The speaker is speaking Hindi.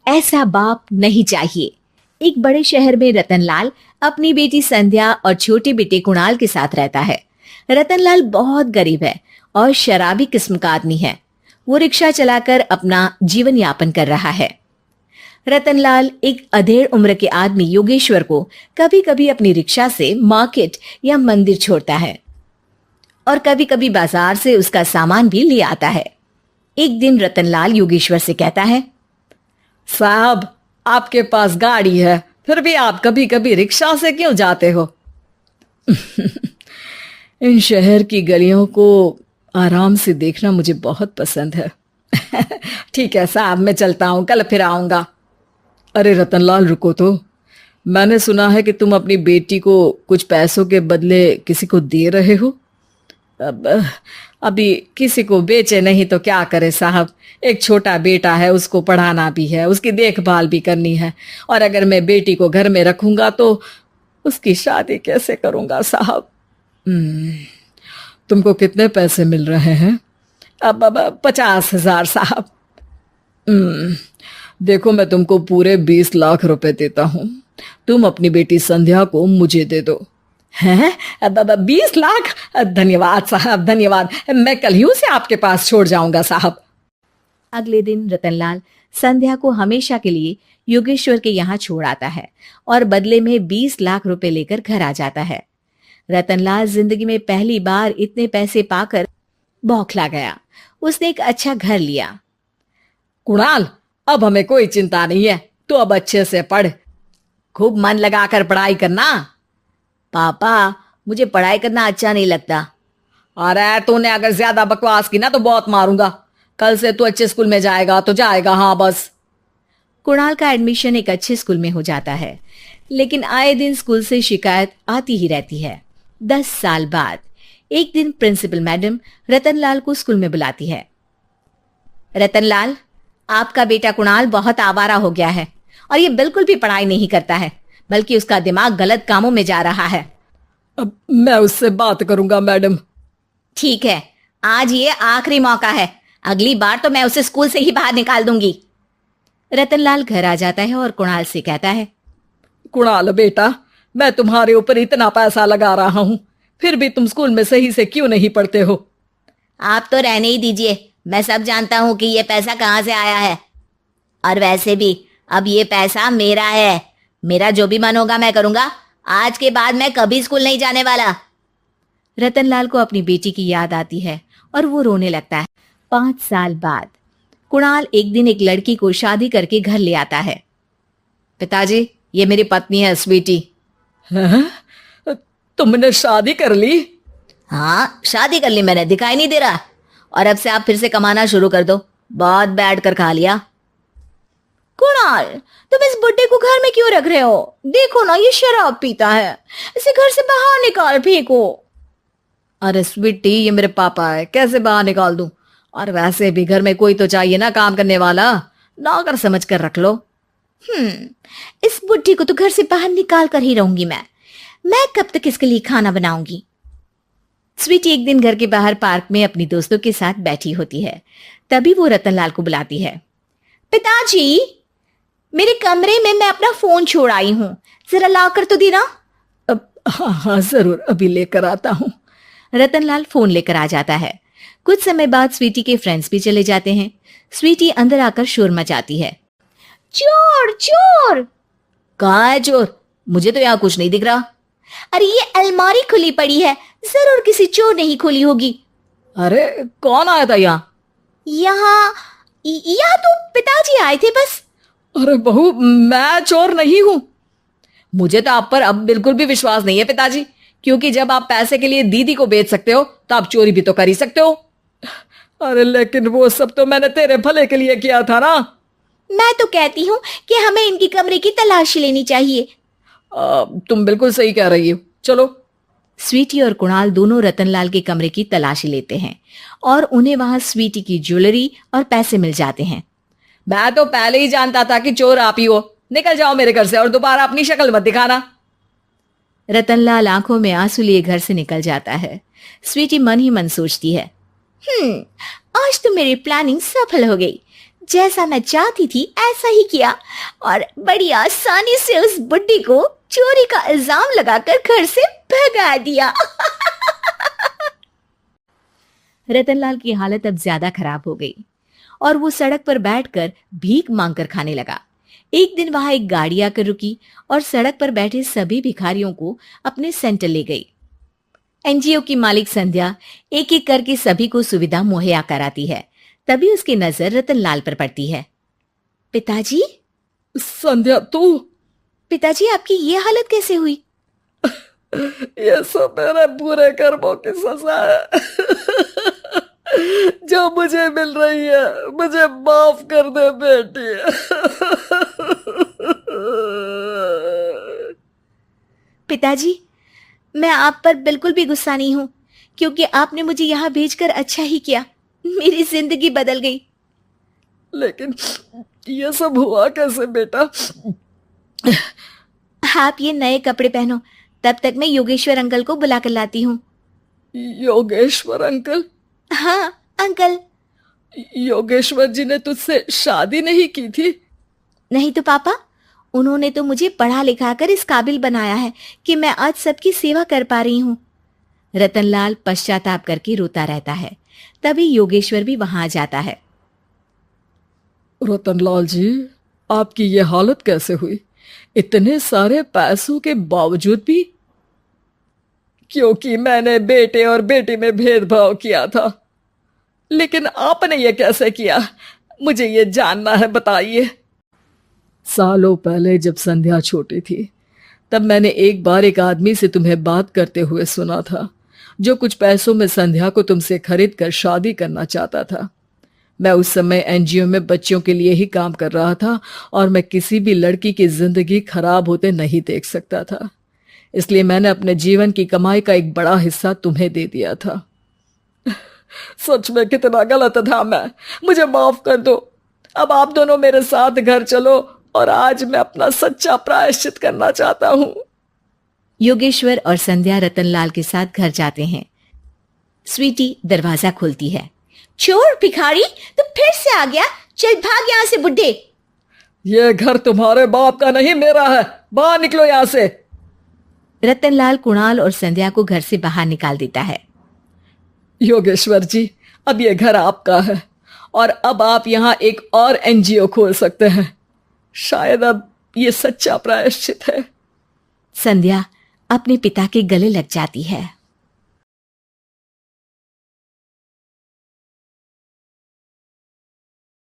ऐसा बाप नहीं चाहिए। एक बड़े शहर में रतनलाल अपनी बेटी संध्या और छोटे बेटे कुणाल के साथ रहता है। रतनलाल बहुत गरीब है और शराबी किस्म का आदमी है। वो रिक्शा चलाकर अपना जीवन यापन कर रहा है। रतनलाल एक अधेड़ उम्र के आदमी योगेश्वर को कभी कभी अपनी रिक्शा से मार्केट या मंदिर छोड़ता है और कभी कभी बाजार से उसका सामान भी ले आता है। एक दिन रतनलाल योगेश्वर से कहता है, साहब, आपके पास गाड़ी है, फिर भी आप कभी कभी रिक्शा से क्यों जाते हो? इन शहर की गलियों को आराम से देखना मुझे बहुत पसंद है। ठीक है साहब, मैं चलता हूँ, कल फिर आऊँगा। अरे रतनलाल, रुको तो। मैंने सुना है कि तुम अपनी बेटी को कुछ पैसों के बदले किसी को दे रहे हो। अभी किसी को बेचे नहीं तो क्या करे साहब। एक छोटा बेटा है, उसको पढ़ाना भी है, उसकी देखभाल भी करनी है, और अगर मैं बेटी को घर में रखूंगा तो उसकी शादी कैसे करूंगा साहब। तुमको कितने पैसे मिल रहे हैं? अब 50,000 साहब। देखो, मैं तुमको पूरे 20 लाख रुपए देता हूँ। तुम अपनी बेटी संध्या को मुझे दे दो। हैं? 20 लाख? धन्यवाद साहब, धन्यवाद। मैं कल ही उसे आपके पास छोड़ जाऊंगा साहब। अगले दिन रतनलाल संध्या को हमेशा के लिए योगेश्वर के यहाँ छोड़ आता है और बदले में 20 लाख रुपए लेकर घर आ जाता है। रतनलाल जिंदगी में पहली बार इतने पैसे पाकर बौखला गया। उसने एक अच्छा घर लिया। कुणाल, अब हमें कोई चिंता नहीं है, तो अब अच्छे से पढ़, खूब मन लगाकर पढ़ाई करना। पापा, मुझे पढ़ाई करना अच्छा नहीं लगता। अरे तूने अगर ज्यादा बकवास की ना तो बहुत मारूंगा। कल से तू अच्छे स्कूल में जाएगा तो जाएगा, हाँ बस। कुणाल का एडमिशन एक अच्छे स्कूल में हो जाता है, लेकिन आए दिन स्कूल से शिकायत आती ही रहती है। 10 साल बाद एक दिन प्रिंसिपल मैडम रतनलाल को स्कूल में बुलाती है। रतनलाल, आपका बेटा कुणाल बहुत आवारा हो गया है और ये बिल्कुल भी पढ़ाई नहीं करता है, बल्कि उसका दिमाग गलत कामों में जा रहा है। अब मैं उससे बात करूंगा मैडम। ठीक है, आज ये आखिरी मौका है, अगली बार तो मैं उसे स्कूल से ही बाहर निकाल दूंगी। रतनलाल घर आ जाता है और कुणाल से कहता है, कुणाल बेटा, मैं तुम्हारे ऊपर इतना पैसा लगा रहा हूं, फिर भी तुम स्कूल में सही से क्यों नहीं पढ़ते हो? आप तो रहने ही दीजिए, मैं सब जानता हूं कि ये पैसा कहां से आया है। और वैसे भी अब ये पैसा मेरा है, मेरा जो भी मन होगा मैं करूंगा। आज के बाद मैं कभी स्कूल नहीं जाने वाला। रतनलाल को अपनी बेटी की याद आती है और वो रोने लगता है। 5 साल बाद कुणाल एक दिन एक लड़की को शादी करके घर ले आता है। पिताजी, ये मेरी पत्नी है स्वीटी। तुमने शादी कर ली? हाँ, शादी कर ली मैंने, दिखाई नहीं दे रहा। और अब से आप फिर से कमाना शुरू कर दो, बहुत बैठ कर खा लिया। कुणाल, तुम इस बुड्ढे को घर में क्यों रख रहे हो? देखो ना, ये शराब पीता है, इसे घर से बाहर निकाल फेंको। अरे स्वीटी, ये मेरे पापा है, कैसे बाहर निकाल दूं? और वैसे भी घर में कोई तो चाहिए ना काम करने वाला, नौकर समझ कर रख लो। इस बुड्ढी को तो घर से बाहर निकाल कर ही रहूंगी मैं कब तक इसके लिए खाना बनाऊंगी। स्वीटी एक दिन घर के बाहर पार्क में अपनी दोस्तों के साथ बैठी होती है। तभी वो रतनलाल को बुलाती है। पिताजी, मेरे कमरे में मैं अपना फोन छोड़ आई हूँ, जरा लाकर तो देना। हाँ जरूर, अभी लेकर आता हूँ। रतनलाल फोन लेकर आ जाता है। कुछ समय बाद स्वीटी के फ्रेंड्स भी चले जाते हैं। स्वीटी अंदर आकर शोर मचाती है। चोर चोर! कहाँ है चोर? मुझे तो यहाँ कुछ नहीं दिख रहा। अरे ये अलमारी खुली पड़ी है, जरूर किसी चोर ने ही खोली होगी। अरे कौन आया था यहाँ? यहाँ तो पिताजी आए थे बस। अरे बहू, मैं चोर नहीं हूँ। मुझे तो आप पर अब बिल्कुल भी विश्वास नहीं है पिताजी, क्योंकि जब आप पैसे के लिए दीदी को बेच सकते हो तो आप चोरी भी तो कर ही सकते हो। अरे लेकिन वो सब तो मैंने तेरे भले के लिए किया था ना। मैं तो कहती हूँ कि हमें इनकी कमरे की तलाशी लेनी चाहिए। तुम बिल्कुल सही कह रही हो, चलो। स्वीटी और कुणाल दोनों रतनलाल के कमरे की तलाशी लेते हैं और उन्हें वहां स्वीटी की ज्वेलरी और पैसे मिल जाते हैं। मैं तो पहले ही जानता था कि चोर आप ही हो। निकल जाओ मेरे घर से और दोबारा अपनी शक्ल मत दिखाना। रतनलाल आंखों में आंसू लिए घर से निकल जाता है। स्वीटी मन ही मन सोचती है, आज तो मेरी प्लानिंग सफल हो गई। जैसा मैं चाहती थी ऐसा ही किया और बड़ी आसानी से उस बुड्ढी को चोरी का इल्जाम लगाकर घर से भगा दिया। रतनलाल की हालत अब ज्यादा खराब हो गई और वो सड़क पर बैठकर भीख मांगकर खाने लगा। एक दिन वहां एक गाड़ी आकर रुकी और सड़क पर बैठे सभी भिखारियों को अपने सेंटर ले गई। एनजीओ की मालिक संध्या एक एक करके सभी को सुविधा मुहैया कराती है। तभी उसकी नजर रतनलाल पर पड़ती है। पिताजी, संध्या तू? पिताजी आपकी ये हालत कैसे हुई? ये सब मेरे बुरे कर्मों की सजा है जो मुझे मिल रही है। मुझे माफ कर दे बेटी। पिताजी, मैं आप पर बिल्कुल भी गुस्सा नहीं हूं, क्योंकि आपने मुझे यहाँ भेजकर अच्छा ही किया। मेरी जिंदगी बदल गई। लेकिन ये सब हुआ कैसे बेटा? आप ये नए कपड़े पहनो, तब तक मैं योगेश्वर अंकल को बुला कर लाती हूँ। योगेश्वर अंकल? हाँ अंकल। योगेश्वर जी ने तुझसे शादी नहीं की थी? नहीं तो पापा, उन्होंने तो मुझे पढ़ा लिखा कर इस काबिल बनाया है कि मैं आज सबकी सेवा कर पा रही हूँ। रतनलाल पश्चाताप करके रोता रहता है। तभी योगेश्वर भी वहां आ जाता है। रतनलाल जी, आपकी ये हालत कैसे हुई? इतने सारे पैसों के बावजूद भी? क्योंकि मैंने बेटे और बेटी में भेदभाव किया था। लेकिन आपने ये कैसे किया? मुझे ये जानना है, बताइए। सालों पहले जब संध्या छोटी थी, तब मैंने एक बार एक आदमी से तुम्हें बात करते हुए सुना था, जो कुछ पैसों में संध्या को तुमसे खरीद कर शादी करना चाहता था। मैं उस समय एनजीओ में बच्चों के लिए ही काम कर रहा था और मैं किसी भी लड़की की जिंदगी खराब होते नहीं देख सकता था। इसलिए मैंने अपने जीवन की कमाई का एक बड़ा हिस्सा तुम्हें दे दिया था। सच में कितना गलत था मैं। मुझे माफ कर दो। अब आप दोनों मेरे साथ घर चलो और आज मैं अपना सच्चा प्रायश्चित करना चाहता हूँ। योगेश्वर और संध्या रतनलाल के साथ घर जाते हैं। स्वीटी दरवाजा खोलती है। चोर भिखारी, तू फिर से आ गया? चल भाग यहाँ से बुड्ढे। ये घर तुम्हारे बाप का नहीं, मेरा है। बाहर निकलो यहाँ से। रतनलाल कुणाल और संध्या को घर से बाहर निकाल देता है। योगेश्वर जी, अब ये घर आपका है और अब आप यहाँ एक और एनजीओ खोल सकते हैं। शायद अब ये सच्चा प्रायश्चित है। संध्या अपने पिता के गले लग जाती है।